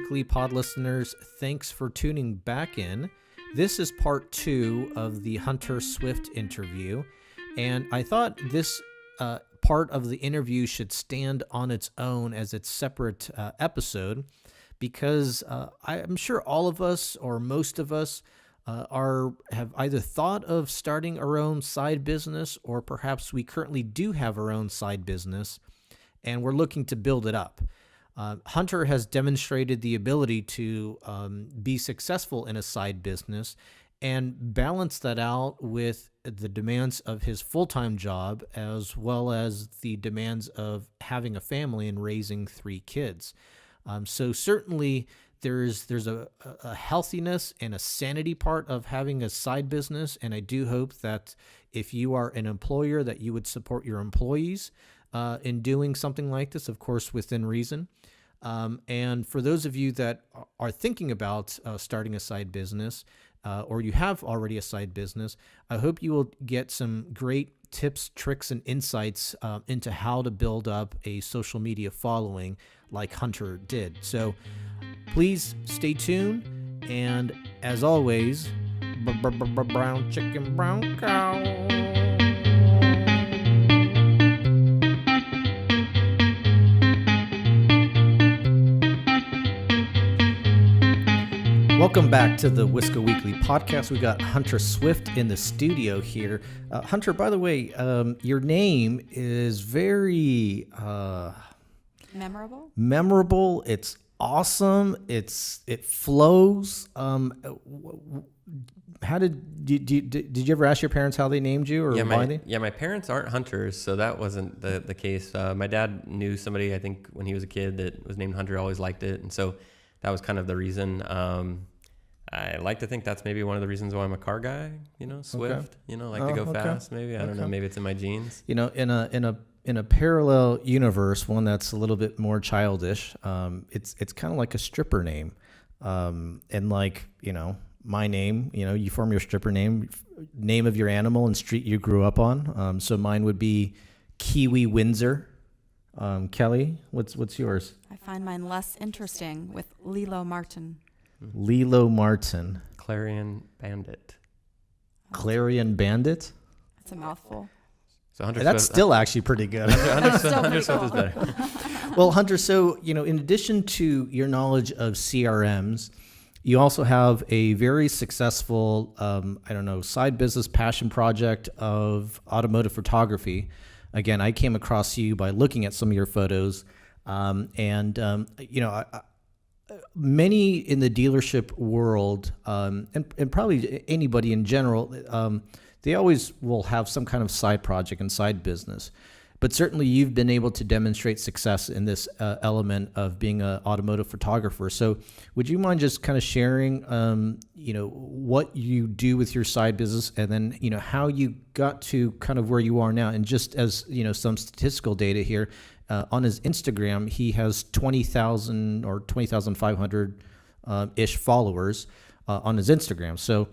Weekly pod listeners, thanks for tuning back in. This is part 2 of the Hunter Swift interview, and I thought this part of the interview should stand on its own as its separate episode, because I'm sure all of us, or most of us, have either thought of starting our own side business, or perhaps we currently do have our own side business, and we're looking to build it up. Hunter has demonstrated the ability to be successful in a side business and balance that out with the demands of his full-time job, as well as the demands of having a family and raising 3 kids. So certainly there's a healthiness and a sanity part of having a side business, and I do hope that if you are an employer, that you would support your employees in doing something like this, of course, within reason. And for those of you that are thinking about starting a side business, or you have already a side business, I hope you will get some great tips, tricks, and insights into how to build up a social media following like Hunter did. So please stay tuned. And as always, brown chicken, brown cow. Welcome back to the Wisco Weekly podcast. We got Hunter Swift in the studio here. Hunter, by the way, your name is very memorable. It's awesome. It flows. How did you ever ask your parents how they named you, or why they? Yeah, my parents aren't hunters, so that wasn't the case. My dad knew somebody, I think, when he was a kid that was named Hunter. Always liked it, and so that was kind of the reason. I like to think that's maybe one of the reasons why I'm a car guy, Swift, to go fast, maybe. I don't know, maybe it's in my genes. In a parallel universe, one that's a little bit more childish, it's kind of like a stripper name. And like, my name, you form your stripper name of your animal and street you grew up on. So mine would be Kiwi Windsor. Kelly, what's yours? I find mine less interesting with Lilo Martin. Lilo Martin. Clarion Bandit. Clarion Bandit? That's a mouthful. So Hunter that's Swift, still actually pretty good. Hunter Swift is better. Well, Hunter, so, in addition to your knowledge of CRMs, you also have a very successful, side business passion project of automotive photography. Again, I came across you by looking at some of your photos, many in the dealership world, and probably anybody in general, they always will have some kind of side project and side business. But certainly you've been able to demonstrate success in this element of being an automotive photographer. So would you mind just kind of sharing, what you do with your side business, and then, how you got to kind of where you are now? And just as, some statistical data here, on his Instagram, he has 20,000 or 20,500 ish followers on his Instagram. So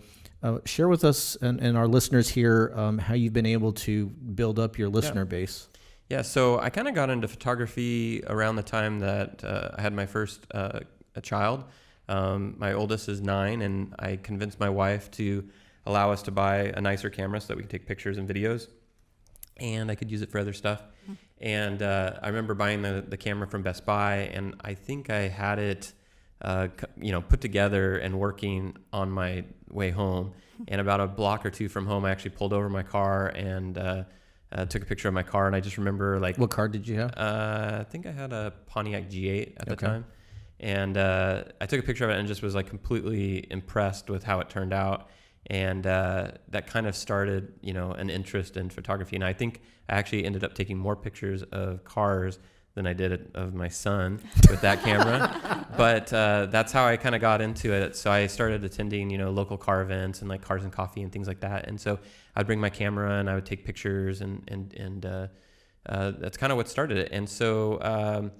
share with us and our listeners here how you've been able to build up your listener base. Yeah, so I kind of got into photography around the time that I had my first a child. My oldest is 9, and I convinced my wife to allow us to buy a nicer camera so that we could take pictures and videos, and I could use it for other stuff. And I remember buying the camera from Best Buy, and I think I had it put together and working on my way home. And about a block or two from home, I actually pulled over my car and took a picture of my car. And I just remember, like, what car did you have? I think I had a Pontiac G8 at the time. And I took a picture of it and just was like completely impressed with how it turned out. And that kind of started, an interest in photography. And I think I actually ended up taking more pictures of cars than I did of my son with that camera. But that's how I kind of got into it. So I started attending, local car events and like Cars and Coffee and things like that. And so I'd bring my camera and I would take pictures, and that's kind of what started it. And so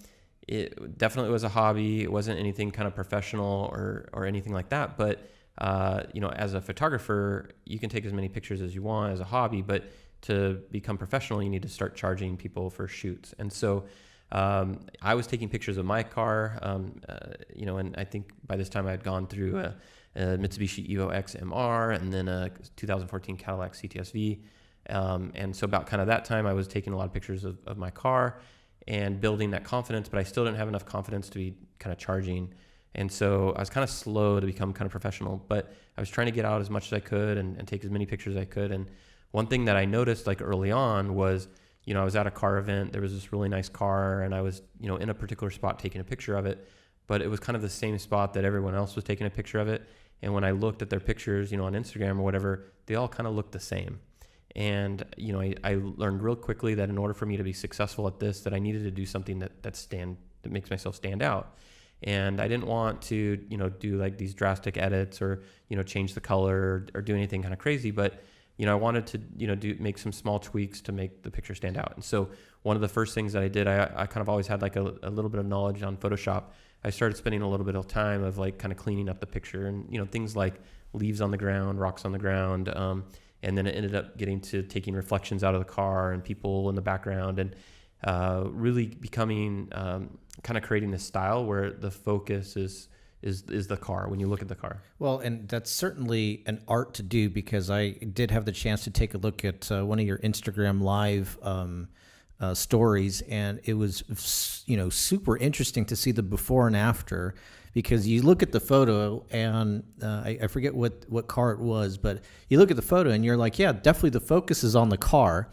it definitely was a hobby. It wasn't anything kind of professional or anything like that. But as a photographer, you can take as many pictures as you want as a hobby, but to become professional, you need to start charging people for shoots. And so I was taking pictures of my car, and I think by this time I had gone through a Mitsubishi Evo X MR and then a 2014 Cadillac CTS-V. And so about kind of that time, I was taking a lot of pictures of my car and building that confidence, but I still didn't have enough confidence to be kind of charging. And so I was kind of slow to become kind of professional, but I was trying to get out as much as I could and take as many pictures as I could. And one thing that I noticed like early on was, I was at a car event. There was this really nice car and I was, in a particular spot taking a picture of it, but it was kind of the same spot that everyone else was taking a picture of it. And when I looked at their pictures, on Instagram or whatever, they all kind of looked the same. And, I learned real quickly that in order for me to be successful at this, that I needed to do something that makes myself stand out. And I didn't want to, do like these drastic edits or, change the color or do anything kind of crazy. But, I wanted to, make some small tweaks to make the picture stand out. And so one of the first things that I did, I kind of always had like a little bit of knowledge on Photoshop. I started spending a little bit of time of like kind of cleaning up the picture and, things like leaves on the ground, rocks on the ground. And then it ended up getting to taking reflections out of the car and people in the background and really becoming kind of creating this style where the focus is the car when you look at the car. Well, and that's certainly an art to do because I did have the chance to take a look at one of your Instagram live stories, and it was super interesting to see the before and after. Because you look at the photo and I forget what car it was, but you look at the photo and you're like, yeah, definitely the focus is on the car.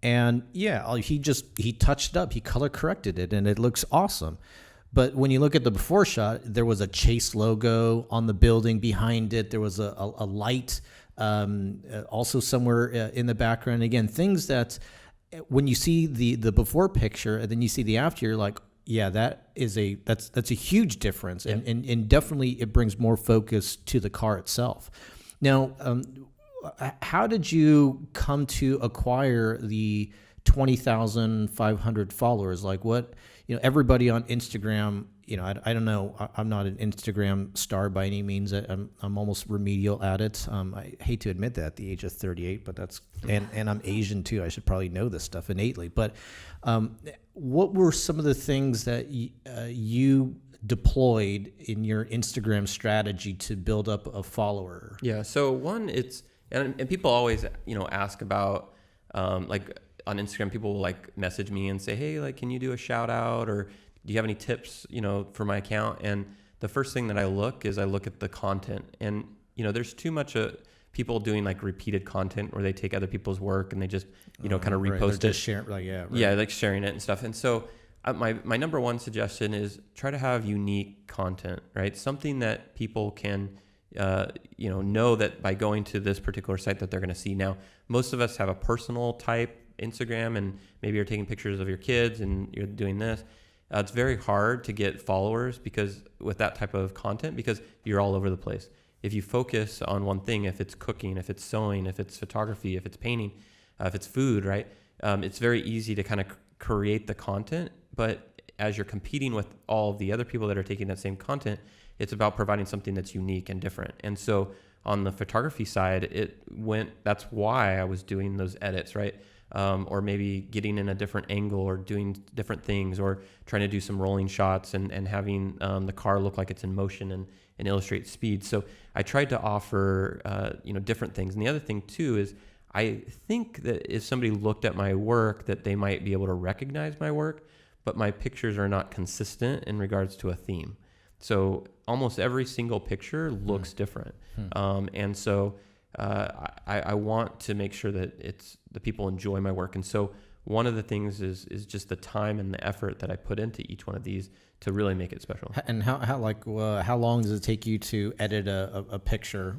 And yeah, he touched it up, he color corrected it, and it looks awesome. But when you look at the before shot, there was a Chase logo on the building behind it. There was a light also somewhere in the background. Again, things that when you see the before picture and then you see the after, you're like, yeah, that's a huge difference, Yep. and definitely it brings more focus to the car itself. Now, how did you come to acquire the 20,500 followers? Like what, everybody on Instagram, I don't know, I'm not an Instagram star by any means. I'm almost remedial at it. I hate to admit that at the age of 38, but that's, and I'm Asian too. I should probably know this stuff innately, but what were some of the things that you deployed in your Instagram strategy to build up a follower? Yeah. So one, and people always, ask about, like on Instagram, people will like message me and say, hey, like, can you do a shout out or do you have any tips, for my account? And the first thing that I look at the content, and, there's too much people doing like repeated content where they take other people's work and they just, kind of repost it. Just share, like, yeah. Right. Yeah. Like sharing it and stuff. And so my number one suggestion is try to have unique content, right? Something that people can, know that by going to this particular site that they're going to see. Now, most of us have a personal type Instagram and maybe you're taking pictures of your kids and you're doing this. It's very hard to get followers because with that type of content, because you're all over the place. If you focus on one thing, if it's cooking, if it's sewing, if it's photography, if it's painting, if it's food, right? It's very easy to kind of create the content, but as you're competing with all of the other people that are taking that same content, it's about providing something that's unique and different. And so on the photography side, that's why I was doing those edits, right? Or maybe getting in a different angle or doing different things or trying to do some rolling shots and having the car look like it's in motion and illustrate speed. So I tried to offer, different things. And the other thing too is I think that if somebody looked at my work that they might be able to recognize my work, but my pictures are not consistent in regards to a theme. So almost every single picture looks different. And so I want to make sure that the people enjoy my work. And so one of the things is just the time and the effort that I put into each one of these to really make it special. And how long does it take you to edit a picture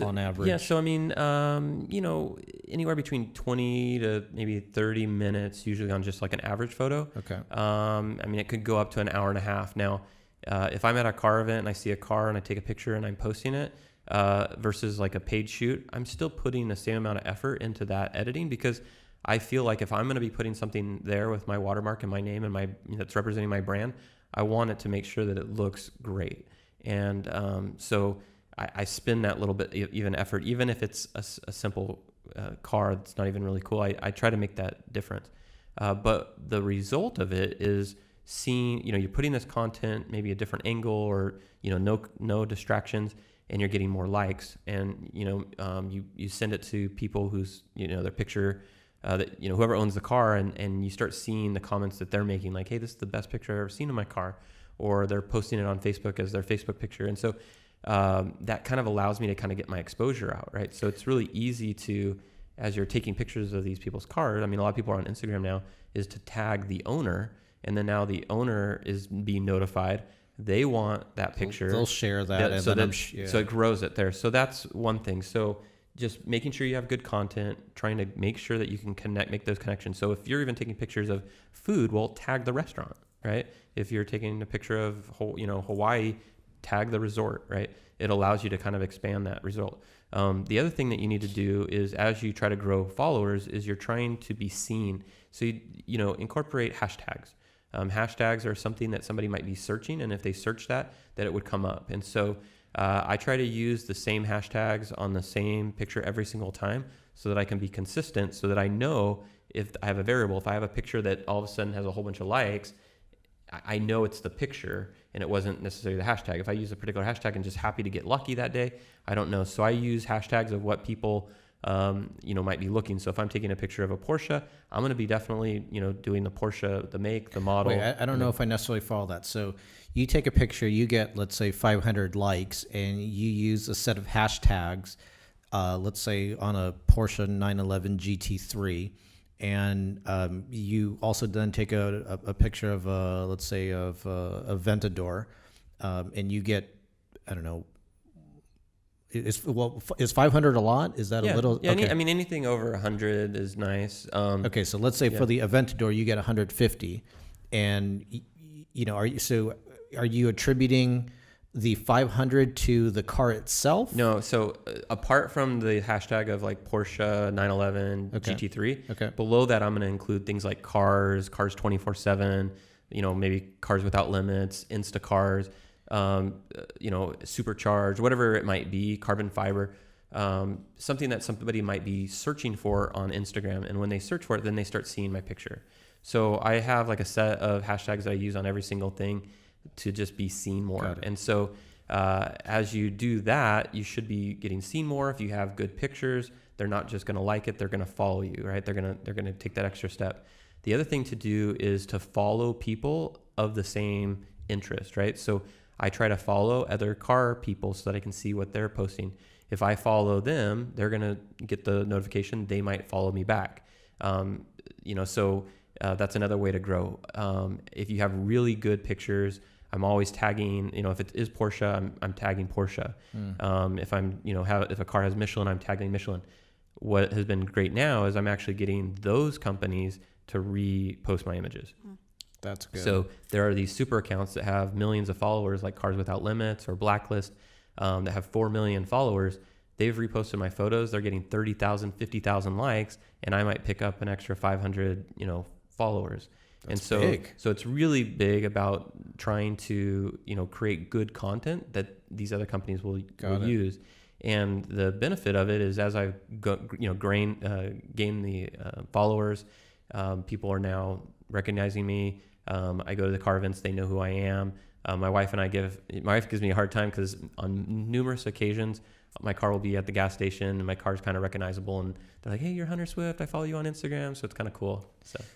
on average? Yeah. So, I mean, anywhere between 20 to maybe 30 minutes, usually on just like an average photo. Okay. I mean, it could go up to an hour and a half. Now, if I'm at a car event and I see a car and I take a picture and I'm posting it, versus like a paid shoot, I'm still putting the same amount of effort into that editing because I feel like if I'm going to be putting something there with my watermark and my name and that's representing my brand, I want it to make sure that it looks great. And so I spend that little bit even effort, even if it's a simple car that's not even really cool. I try to make that difference. But the result of it is seeing, you're putting this content, maybe a different angle or, no distractions, and you're getting more likes. And, you send it to people who's, their picture, that, whoever owns the car, and you start seeing the comments that they're making, like, hey, this is the best picture I've ever seen in my car, or they're posting it on Facebook as their Facebook picture. And so that kind of allows me to kind of get my exposure out, right? So it's really easy to, as you're taking pictures of these people's cars, I mean, a lot of people are on Instagram now, is to tag the owner, and then now the owner is being notified. They want that picture. They'll share that, so it grows it there. So that's one thing. So just making sure you have good content, trying to make sure that you can make those connections. So if you're even taking pictures of food, well, tag the restaurant, right? If you're taking a picture of Hawaii, tag the resort, right? It allows you to kind of expand that result. The other thing that you need to do is, as you try to grow followers, is you're trying to be seen. So you incorporate hashtags. Hashtags are something that somebody might be searching, and if they search that it would come up. And so I try to use the same hashtags on the same picture every single time, so that I can be consistent, so that I know if I have a variable, if I have a picture that all of a sudden has a whole bunch of likes, I know it's the picture and it wasn't necessarily the hashtag. If I use a particular hashtag and just happy to get lucky that day, I don't know. So I use hashtags of what people might be looking. So if I'm taking a picture of a Porsche, I'm going to be definitely, doing the Porsche, the make, the model. Wait, I don't know if I necessarily follow that. So you take a picture, you get, let's say, 500 likes, and you use a set of hashtags, let's say on a Porsche 911 GT3, and you also then take a picture of, let's say, of a Ventador, and you get, I don't know, is 500 a lot? Is that a little? Yeah, okay. Anything over 100 is nice. Okay, so let's say for the Aventador you get 150, and are you attributing the 500 to the car itself? No, so apart from the hashtag of like Porsche 911 GT3, below that I'm going to include things like cars 24/7, maybe cars without limits, Instacars, supercharged, whatever it might be, carbon fiber, something that somebody might be searching for on Instagram. And when they search for it, then they start seeing my picture. So I have like a set of hashtags that I use on every single thing to just be seen more. And so as you do that, you should be getting seen more. If you have good pictures, they're not just going to like it, they're going to follow you, right? They're going to take that extra step. The other thing to do is to follow people of the same interest, right? So I try to follow other car people so that I can see what they're posting. If I follow them, they're going to get the notification. They might follow me back. So that's another way to grow. If you have really good pictures, I'm always tagging, if it is Porsche, I'm tagging Porsche. If a car has Michelin, I'm tagging Michelin. What has been great now is I'm actually getting those companies to repost my images. That's good. So there are these super accounts that have millions of followers, like Cars Without Limits or Blacklist, that have 4 million followers. They've reposted my photos. They're getting 30,000, 50,000 likes, and I might pick up an extra 500, followers. That's big. So it's really big about trying to, create good content that these other companies will use. And the benefit of it is, as I gain the followers, people are now recognizing me. I go to the car events, they know who I am. My wife gives me a hard time because on numerous occasions, my car will be at the gas station and my car's kind of recognizable, and they're like, hey, you're Hunter Swift, I follow you on Instagram. So it's kind of cool.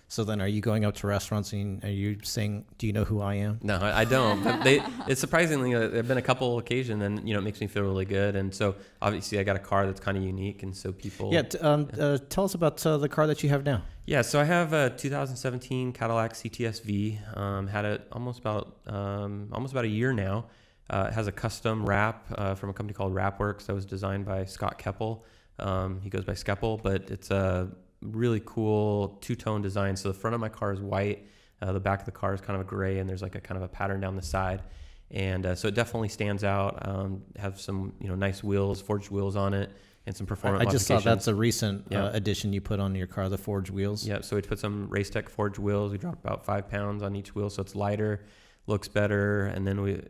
So then are you going up to restaurants and are you saying, do you know who I am? No, I don't. But it's surprisingly, there have been a couple occasions, and it makes me feel really good. And so obviously I got a car that's kind of unique, and so people. Tell us about the car that you have now. Yeah, so I have a 2017 Cadillac CTS-V. Had it almost about a year now. It has a custom wrap from a company called Wrapworks that was designed by Scott Keppel. He goes by Skeppel, but it's a really cool two-tone design. So the front of my car is white. The back of the car is kind of a gray, and there's like a kind of a pattern down the side. And so it definitely stands out. Have some nice wheels, forged wheels on it, and some performance modifications. I just saw that's a recent addition you put on your car, the forged wheels. Yeah, so we put some Racetech forged wheels. We dropped about 5 pounds on each wheel, so it's lighter, looks better. And then we,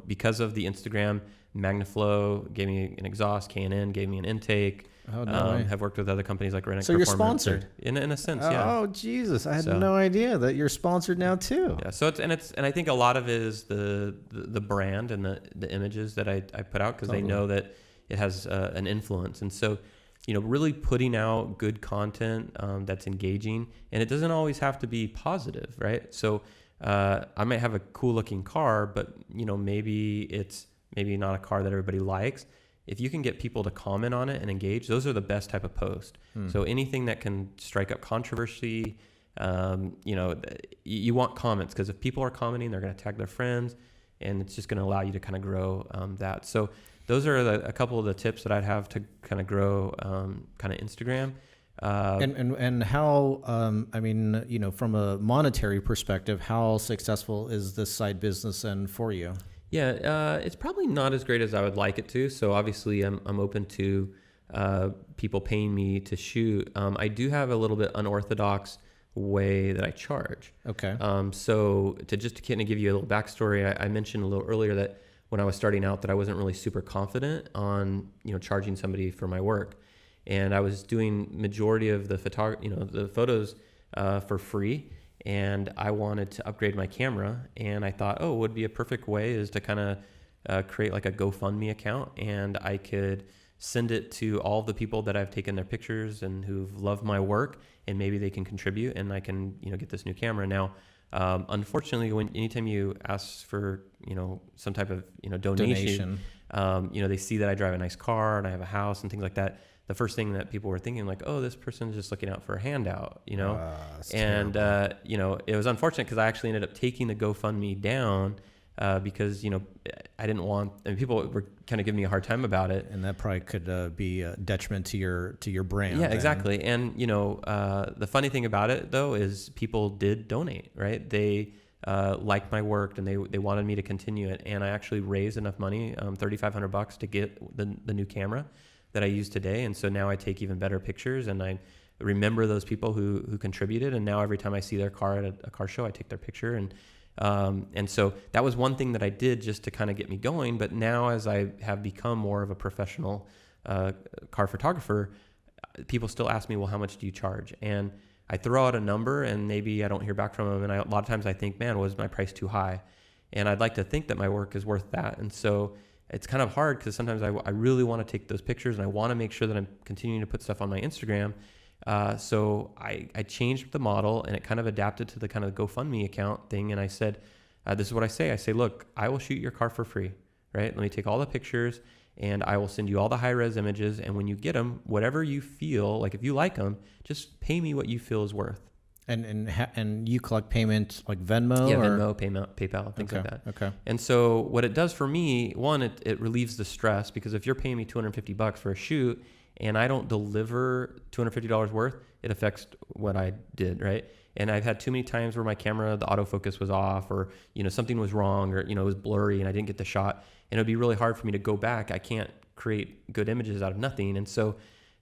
because of the Instagram, Magnaflow gave me an exhaust, K&N gave me an intake. Oh, no way. Have worked with other companies like Rennick So you're Performance. sponsored? In a sense, yeah. Oh, Jesus. I had no idea that you're sponsored now, too. Yeah, so and I think a lot of it is the brand and the images that I put out, because they know that it has an influence. And so, really putting out good content that's engaging, and it doesn't always have to be positive, right? So I might have a cool looking car, but maybe it's not a car that everybody likes. If you can get people to comment on it and engage, those are the best type of post. So anything that can strike up controversy, you want comments, because if people are commenting, they're going to tag their friends, and it's just going to allow you to kind of grow that. So those are a couple of the tips that I'd have to kind of grow kind of Instagram. And how, from a monetary perspective, how successful is this side business and for you? Yeah, it's probably not as great as I would like it to. So obviously I'm open to people paying me to shoot. I do have a little bit unorthodox way that I charge. Okay. So to kind of give you a little backstory, I mentioned a little earlier that when I was starting out that I wasn't really super confident on, charging somebody for my work. And I was doing majority of the the photos for free. And I wanted to upgrade my camera, and I thought, what would be a perfect way is to kind of create like a GoFundMe account, and I could send it to all the people that I've taken their pictures and who've loved my work, and maybe they can contribute, and I can, get this new camera. Now, unfortunately, anytime you ask for, some type of, donation. They see that I drive a nice car and I have a house and things like that. The first thing that people were thinking, like, this person's just looking out for a handout, and, it was unfortunate because I actually ended up taking the GoFundMe down because, I didn't want, people were kind of giving me a hard time about it. And that probably could be a detriment to your brand. Yeah, exactly. And, the funny thing about it, though, is people did donate, right? They liked my work, and they wanted me to continue it. And I actually raised enough money, $3,500 to get the new camera that I use today. And so now I take even better pictures, and I remember those people who contributed. And now every time I see their car at a car show, I take their picture. And so that was one thing that I did just to kind of get me going. But now, as I have become more of a professional car photographer, people still ask me, well, how much do you charge? And I throw out a number, and maybe I don't hear back from them. And a lot of times I think, man, was my price too high? And I'd like to think that my work is worth that. And so it's kind of hard, because sometimes I really want to take those pictures, and I want to make sure that I'm continuing to put stuff on my Instagram. So I changed the model, and it kind of adapted to the kind of GoFundMe account thing. And I said, this is what I say. I say, look, I will shoot your car for free, right? Let me take all the pictures, and I will send you all the high-res images. And when you get them, whatever you feel, like if you like them, just pay me what you feel is worth. And you collect payment like Venmo? Yeah, or? Venmo, PayPal, things like that. Okay. And so what it does for me, one, it relieves the stress, because if you're paying me $250 for a shoot and I don't deliver $250 worth, it affects what I did, right? And I've had too many times where my camera, the autofocus was off, or, something was wrong, or, it was blurry and I didn't get the shot. And it'd be really hard for me to go back. I can't create good images out of nothing. And so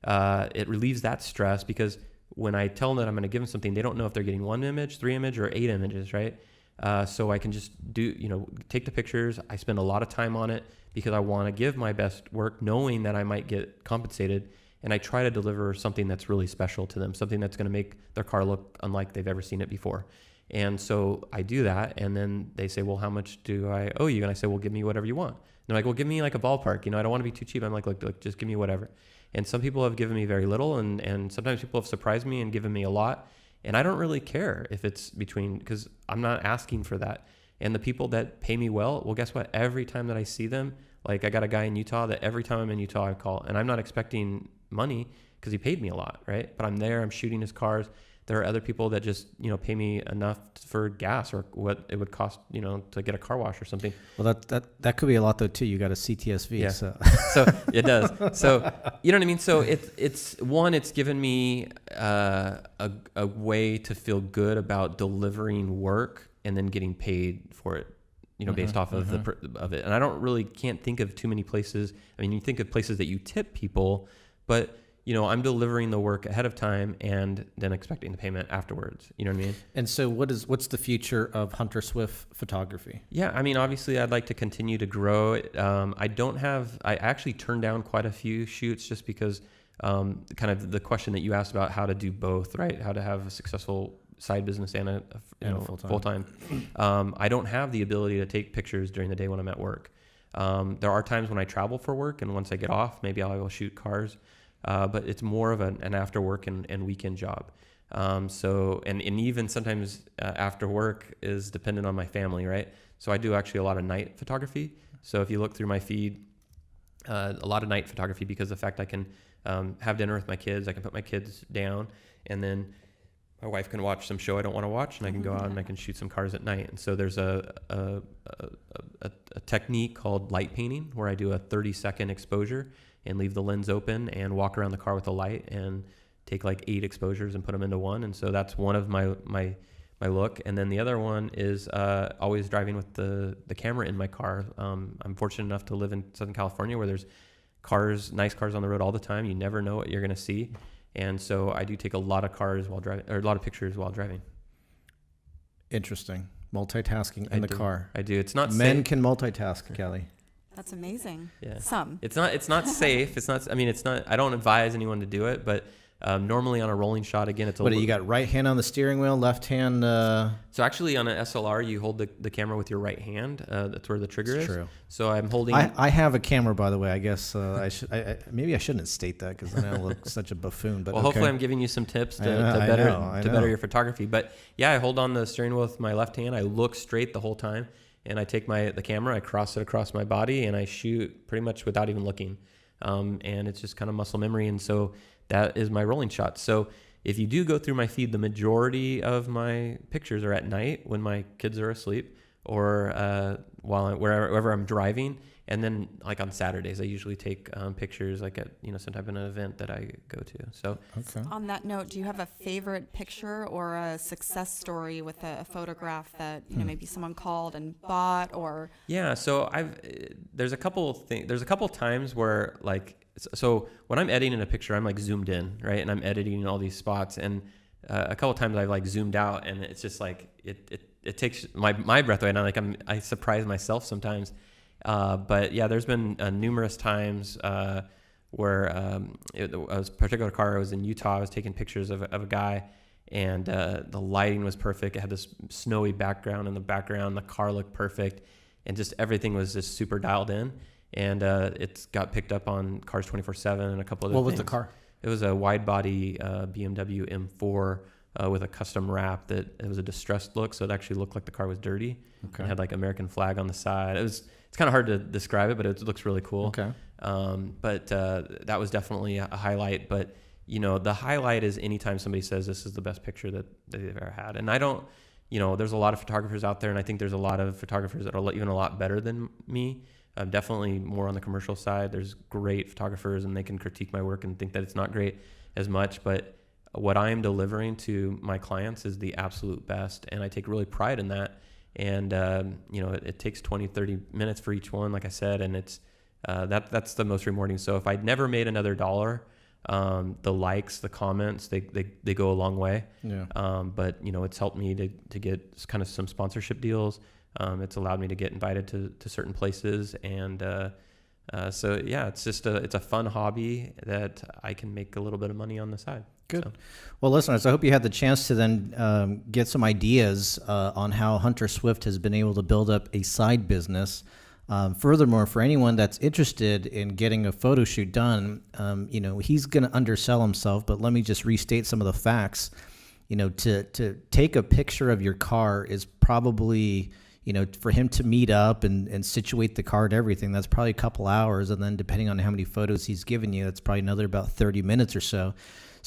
it relieves that stress, because when I tell them that I'm going to give them something, they don't know if they're getting 1 image, 3 images, or 8 images, right? So I can just take the pictures. I spend a lot of time on it because I want to give my best work, knowing that I might get compensated. And I try to deliver something that's really special to them, something that's going to make their car look unlike they've ever seen it before. And so I do that. And then they say, well, how much do I owe you? And I say, well, give me whatever you want. And they're like, well, give me like a ballpark. I don't want to be too cheap. I'm like, look, just give me whatever. And some people have given me very little, and sometimes people have surprised me and given me a lot. And I don't really care if it's because I'm not asking for that. And the people that pay me well, guess what? Every time that I see them, like I got a guy in Utah that every time I'm in Utah, I call, and I'm not expecting money because he paid me a lot, right? But I'm there, I'm shooting his cars. There are other people that just, pay me enough for gas, or what it would cost, to get a car wash or something. Well, that could be a lot though too. You got a CTSV, yeah. So it does. So you know what I mean. So it's given me a way to feel good about delivering work and then getting paid for it, based off of of it. And I can't think of too many places. I mean, you think of places that you tip people, but I'm delivering the work ahead of time and then expecting the payment afterwards. You know what I mean? And so what's the future of Hunter Swift photography? Yeah, I mean, obviously I'd like to continue to grow it. I actually turned down quite a few shoots just because kind of the question that you asked about how to do both, right? How to have a successful side business and a full-time. I don't have the ability to take pictures during the day when I'm at work. There are times when I travel for work, and once I get off, maybe I'll go shoot cars. But it's more of an after work and weekend job. And even sometimes after work is dependent on my family, right? So I do actually a lot of night photography. So if you look through my feed, a lot of night photography, because of the fact I can have dinner with my kids, I can put my kids down, and then my wife can watch some show I don't want to watch, and I can go out and I can shoot some cars at night. And so there's a technique called light painting where I do a 30-second exposure and leave the lens open and walk around the car with a light and take like 8 exposures and put them into one. And so that's one of my look. And then the other one is always driving with the camera in my car. I'm fortunate enough to live in Southern California where there's nice cars on the road all the time. You never know what you're going to see. And so I do take a lot of cars while driving, or a lot of pictures while driving. Interesting. Multitasking in the car. I do. It's not Men safe. can multitask, Kelly. That's amazing. Yeah. Some. It's not safe. I don't advise anyone to do it, but normally on a rolling shot, again, it's a You got right hand on the steering wheel, left hand. So actually on an SLR, you hold the camera with your right hand. That's where the trigger is. True. So I'm holding. I have a camera, by the way. I guess maybe I shouldn't state that because then I look such a buffoon. But well, hopefully I'm giving you some tips to better your photography. But yeah, I hold on the steering wheel with my left hand. I look straight the whole time. And I take the camera, I cross it across my body, and I shoot pretty much without even looking. And it's just kind of muscle memory. And so that is my rolling shot. So if you do go through my feed, the majority of my pictures are at night when my kids are asleep or wherever I'm driving. And then like on Saturdays, I usually take pictures like at, some type of an event that I go to. So okay. On that note, do you have a favorite picture or a success story with a photograph that, maybe someone called and bought or? Yeah. So there's a couple times where so when I'm editing a picture, I'm like zoomed in, right? And I'm editing all these spots. And a couple times I've like zoomed out and it's just like, it takes my breath away. And I surprise myself sometimes. But yeah, there's been numerous times where a particular car. I was in Utah. I was taking pictures of a guy, and the lighting was perfect. It had this snowy background in the background. The car looked perfect, and just everything was just super dialed in. And it got picked up on Cars 24/7 and a couple other things. What was the car? It was a wide body BMW M4 with a custom wrap that it was a distressed look, so it actually looked like the car was dirty. Okay. It had like American flag on the side. It's kind of hard to describe it, but it looks really cool. Okay. But that was definitely a highlight. But the highlight is anytime somebody says this is the best picture that they've ever had. And I don't, there's a lot of photographers out there, and I think there's a lot of photographers that are even a lot better than me. Definitely more on the commercial side. There's great photographers, and they can critique my work and think that it's not great as much. But what I am delivering to my clients is the absolute best, and I take really pride in that. And it takes 20, 30 minutes for each one, like I said, and it's that's the most rewarding. So if I'd never made another dollar, the likes, the comments, they go a long way. Yeah. But it's helped me to get kind of some sponsorship deals. It's allowed me to get invited to certain places, and so yeah, it's just it's a fun hobby that I can make a little bit of money on the side. Good. So. Well, listeners, I hope you had the chance to then get some ideas on how Hunter Swift has been able to build up a side business. Furthermore, for anyone that's interested in getting a photo shoot done, he's going to undersell himself, but let me just restate some of the facts. To take a picture of your car is probably, for him to meet up and situate the car and everything, that's probably a couple hours. And then depending on how many photos he's given you, that's probably another about 30 minutes or so.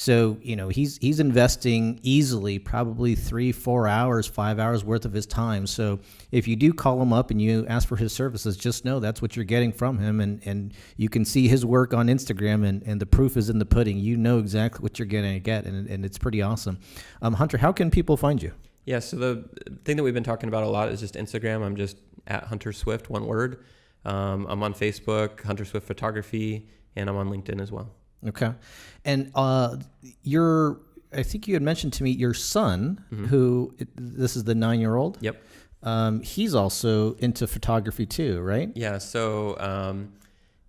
So, he's investing easily probably 3-4 hours, 5 hours worth of his time. So if you do call him up and you ask for his services, just know that's what you're getting from him. And you can see his work on Instagram, and the proof is in the pudding. You know exactly what you're going to get, and it's pretty awesome. Hunter, how can people find you? Yeah, so the thing that we've been talking about a lot is just Instagram. I'm just at Hunter Swift, one word. I'm on Facebook, Hunter Swift Photography, and I'm on LinkedIn as well. Okay. And I think you had mentioned to me your son, this is the 9-year-old. Yep. He's also into photography too, right? Yeah. So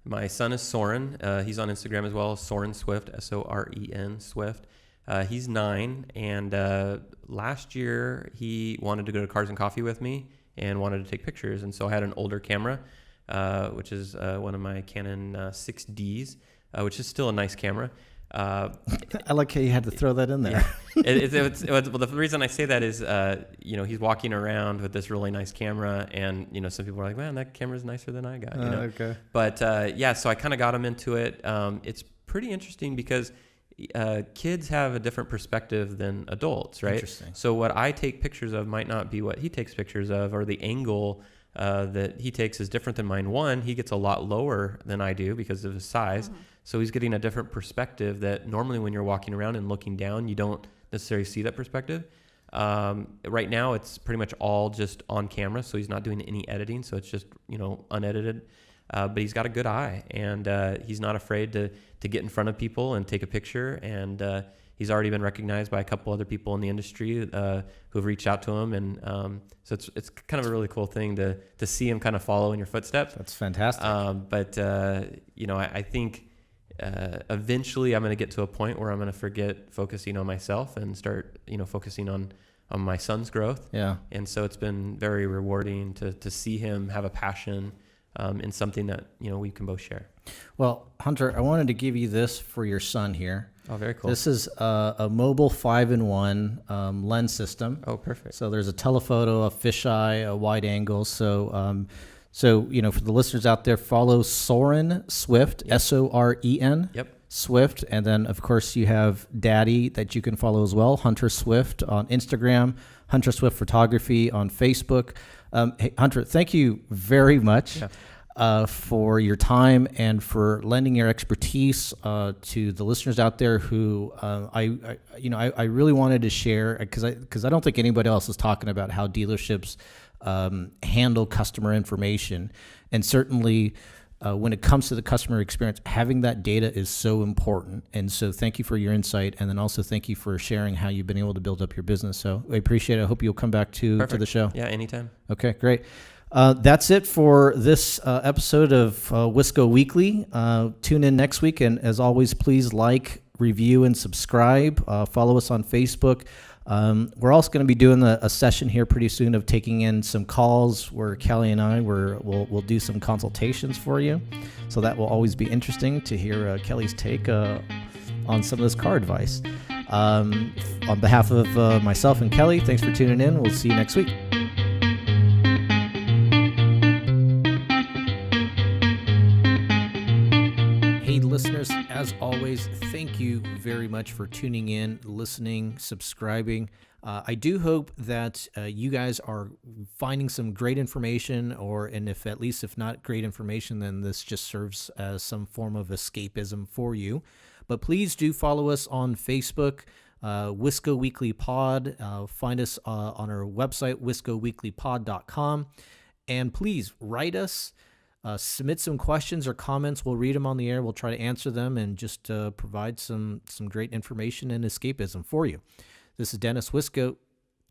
my son is Soren. He's on Instagram as well, Soren Swift, Soren Swift. He's 9, and last year he wanted to go to Cars and Coffee with me and wanted to take pictures. And so I had an older camera, which is one of my Canon 6Ds, which is still a nice camera. I like how you had to throw that in there. Yeah. Well, the reason I say that is, he's walking around with this really nice camera, and some people are like, "Man, that camera's nicer than I got." Okay. But so I kind of got him into it. It's pretty interesting because kids have a different perspective than adults, right? Interesting. So what I take pictures of might not be what he takes pictures of, or the angle that he takes is different than mine. One, he gets a lot lower than I do because of his size. So he's getting a different perspective that normally when you're walking around and looking down, you don't necessarily see that perspective. Right now, it's pretty much all just on camera, so he's not doing any editing. So it's just, unedited. But he's got a good eye, and he's not afraid to get in front of people and take a picture. And he's already been recognized by a couple other people in the industry who have reached out to him. And so it's kind of a really cool thing to see him kind of follow in your footsteps. That's fantastic. I think eventually I'm going to get to a point where I'm going to forget focusing on myself and start, focusing on my son's growth. Yeah. And so it's been very rewarding to see him have a passion in something that, we can both share. Well, Hunter, I wanted to give you this for your son here. Oh, very cool. This is a mobile 5-in-1 lens system. Oh, perfect. So there's a telephoto, a fisheye, a wide angle. So, for the listeners out there, follow Soren Swift, Yep. Soren. Yep. Swift. And then, of course, you have Daddy that you can follow as well, Hunter Swift on Instagram, Hunter Swift Photography on Facebook. Hey, Hunter, thank you very much for your time and for lending your expertise to the listeners out there who I really wanted to share because I don't think anybody else is talking about how dealerships handle customer information. And certainly when it comes to the customer experience, having that data is so important. And so thank you for your insight. And then also thank you for sharing how you've been able to build up your business. So I appreciate it. I hope you'll come back to the show. Yeah, anytime. Okay, great. That's it for this episode of Wisco Weekly. Tune in next week. And as always, please like, review, and subscribe. Follow us on Facebook. We're also going to be doing a session here pretty soon of taking in some calls where Kelly and I we'll do some consultations for you. So that will always be interesting to hear Kelly's take on some of this car advice. On behalf of myself and Kelly, thanks for tuning in. We'll see you next week. Hey, listeners, as always, thank you very much for tuning in, listening, subscribing. I do hope that you guys are finding some great information, and if not great information, then this just serves as some form of escapism for you. But please do follow us on Facebook, Wisco Weekly Pod. Find us on our website, wiscoweeklypod.com. And please write us. Submit some questions or comments. We'll read them on the air. We'll try to answer them and just provide some great information and escapism for you. This is Dennis Wisco.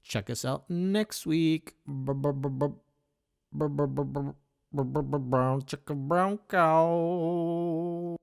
Check us out next week. Brown chicken, brown cow.